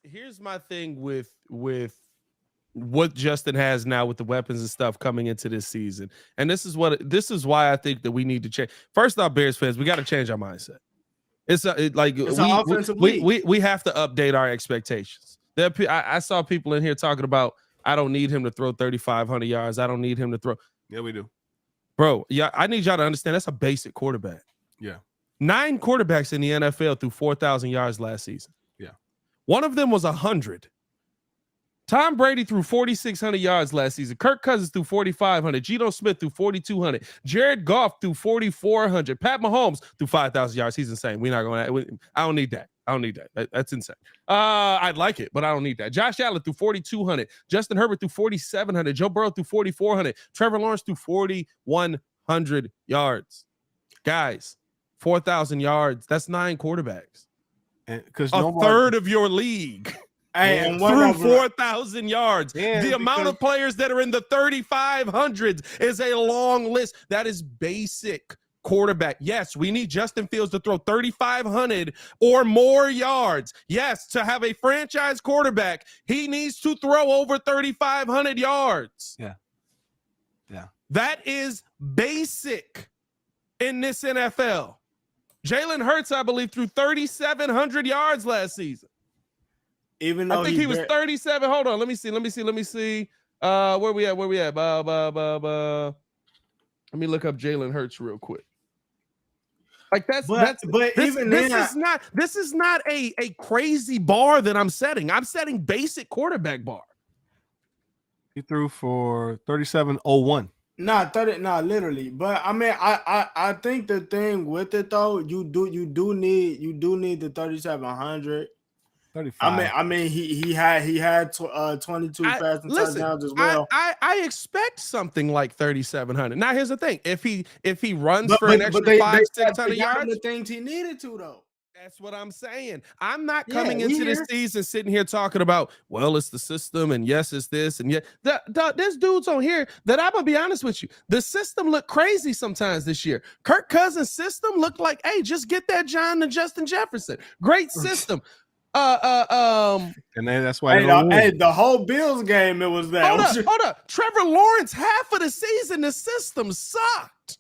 Here's my thing with what Justin has now with the weapons and stuff coming into this season. And this is why I think that we need to change. First off, Bears fans, we got to change our mindset. It's an offensive league. We have to update our expectations. I saw people in here talking about, I don't need him to throw 3,500 yards. I don't need him to throw. Yeah, we do. Bro, yeah, I need y'all to understand that's a basic quarterback. Yeah. 9 quarterbacks in the NFL threw 4,000 yards last season. Yeah. One of them was 100. Tom Brady threw 4,600 yards last season. Kirk Cousins threw 4,500. Geno Smith threw 4,200. Jared Goff threw 4,400. Pat Mahomes threw 5,000 yards. He's insane. We're not going to. I don't need that. That's insane. I'd like it, but I don't need that. Josh Allen threw 4,200. Justin Herbert threw 4,700. Joe Burrow threw 4,400. Trevor Lawrence threw 4,100 yards. Guys, 4,000 yards. That's 9 quarterbacks. Because a third of your league. And through 4,000 yards. The amount of players that are in the 3,500s is a long list. That is basic quarterback. Yes, we need Justin Fields to throw 3,500 or more yards. Yes, to have a franchise quarterback, he needs to throw over 3,500 yards. Yeah. That is basic in this NFL. Jalen Hurts, I believe, threw 3,700 yards last season. Even though I think he was 37. Hold on. Let me see. Where we at? Let me look up Jalen Hurts real quick. Like this is not a crazy bar that I'm setting. I'm setting basic quarterback bar. He threw for 3,701. Literally. But I mean, I think the thing with it though, you do need the 3,700. 35. I mean, he had 22 passing touchdowns as well. I expect something like 3,700. Now here's the thing: if he runs for an extra 500-600 yards, the things he needed to though. That's what I'm saying. I'm not coming into this season sitting here talking about, well, it's the system and yes, it's this and there's dudes on here that I'm gonna be honest with you. The system looked crazy sometimes this year. Kirk Cousins' system looked like, hey, just get that John and Justin Jefferson. Great system. And then that's why the whole Bills game it was that. Hold up. Trevor Lawrence, half of the season, the system sucked.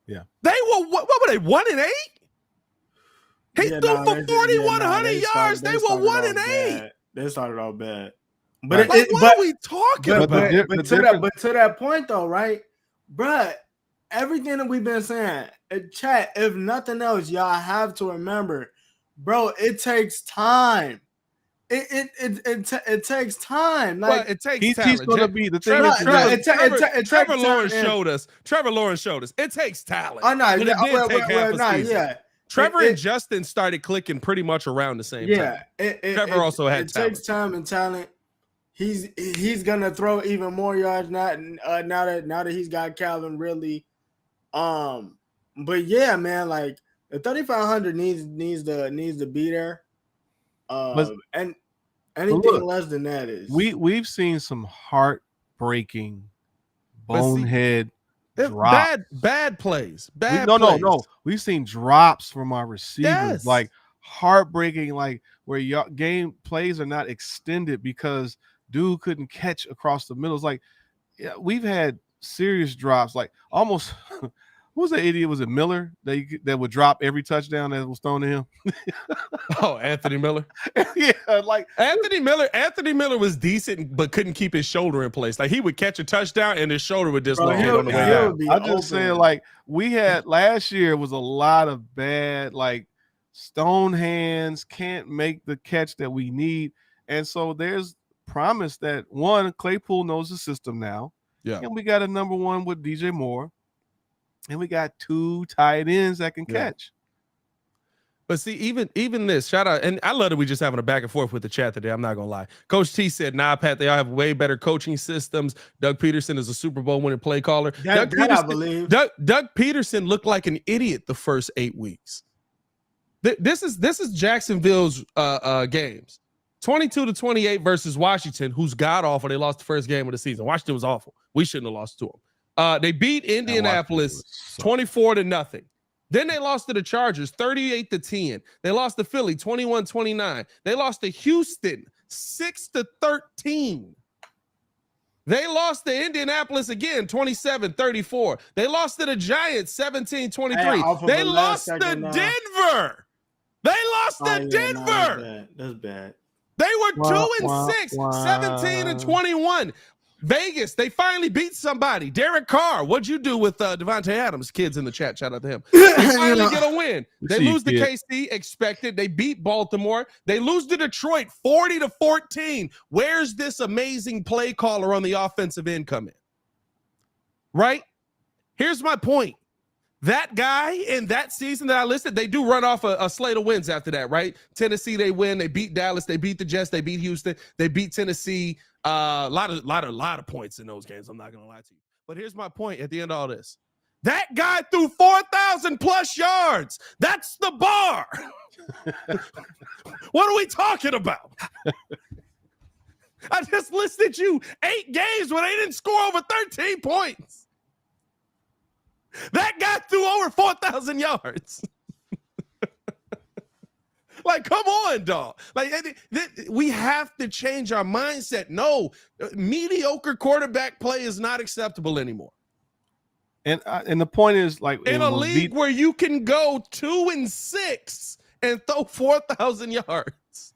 Yeah. They were what were they, 1-8? He threw for 4,100 yards. They were 1-8. They started all bad. But what are we talking about? But to that point though, right? Bruh, everything that we've been saying, chat, if nothing else, y'all have to remember. Bro, it takes time. It takes time. Like it takes time. He's going to be the thing. Trevor Lawrence showed us. Trevor Lawrence showed us. It takes talent. Oh no, Trevor and Justin started clicking pretty much around the same time. Trevor also had talent. It takes time and talent. He's gonna throw even more yards now that he's got Calvin Ridley. But yeah, man, like. The 3,500 needs to be there, and anything less than that is we've seen some heartbreaking bonehead drops. bad plays. No. We've seen drops from our receivers, like heartbreaking, like where your game plays are not extended because dude couldn't catch across the middle. It's like we've had serious drops, like almost. Who was that idiot? Was it Miller that would drop every touchdown that was thrown to him? Anthony Miller. Yeah, like Anthony Miller was decent, but couldn't keep his shoulder in place. Like he would catch a touchdown and his shoulder would dislocate on the way down. I'm just saying, like we had last year was a lot of bad, like stone hands, can't make the catch that we need, and so there's promise that one Claypool knows the system now. Yeah, and we got a number one with DJ Moore. And we got 2 tight ends that can catch. But see, even this, shout out, and I love that we just having a back and forth with the chat today. I'm not gonna lie. Coach T said, "Nah, Pat, they all have way better coaching systems. Doug Peterson is a Super Bowl winning play caller." I believe. Doug Peterson looked like an idiot the first 8 weeks. This is Jacksonville's games. 22-28 versus Washington, who's god awful. They lost the first game of the season. Washington was awful. We shouldn't have lost to them. They beat Indianapolis 24-0. Then they lost to the Chargers 38-10. They lost to Philly 21-29. They lost to Houston 6-13. They lost to Indianapolis again 27-34. They lost to the Giants 17-23. They lost to Denver. They lost to Denver. That's bad. They were 2-6, 17-21. Vegas, they finally beat somebody. Derek Carr, what'd you do with Devontae Adams? Kids in the chat, shout out to him. They finally get a win. They lose to KC, expected. They beat Baltimore. They lose to Detroit 40-14. Where's this amazing play caller on the offensive end coming? Right? Here's my point. That guy in that season that I listed, they do run off a slate of wins after that, right? Tennessee, they win. They beat Dallas. They beat the Jets. They beat Houston. They beat Tennessee. A lot of points in those games. I'm not gonna lie to you. But here's my point at the end of all this. That guy threw 4,000 plus yards. That's the bar. What are we talking about? I just listed you 8 games where they didn't score over 13 points. That guy threw over 4,000 yards. Like, come on, dog. Like, we have to change our mindset. No, mediocre quarterback play is not acceptable anymore. And the point is, like, in a league where you can go 2-6 and throw 4,000 yards.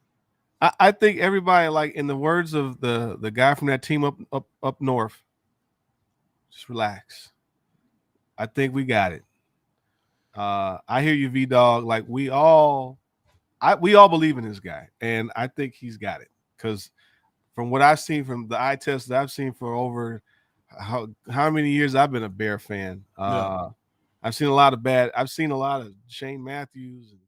I think everybody, like, in the words of the guy from that team up north, just relax. I think we got it. I hear you, V-Dog. Like, we all believe in this guy, and I think he's got it. Because from what I've seen from the eye test that I've seen for over how many years I've been a Bear fan, I've seen a lot of Shane Matthews and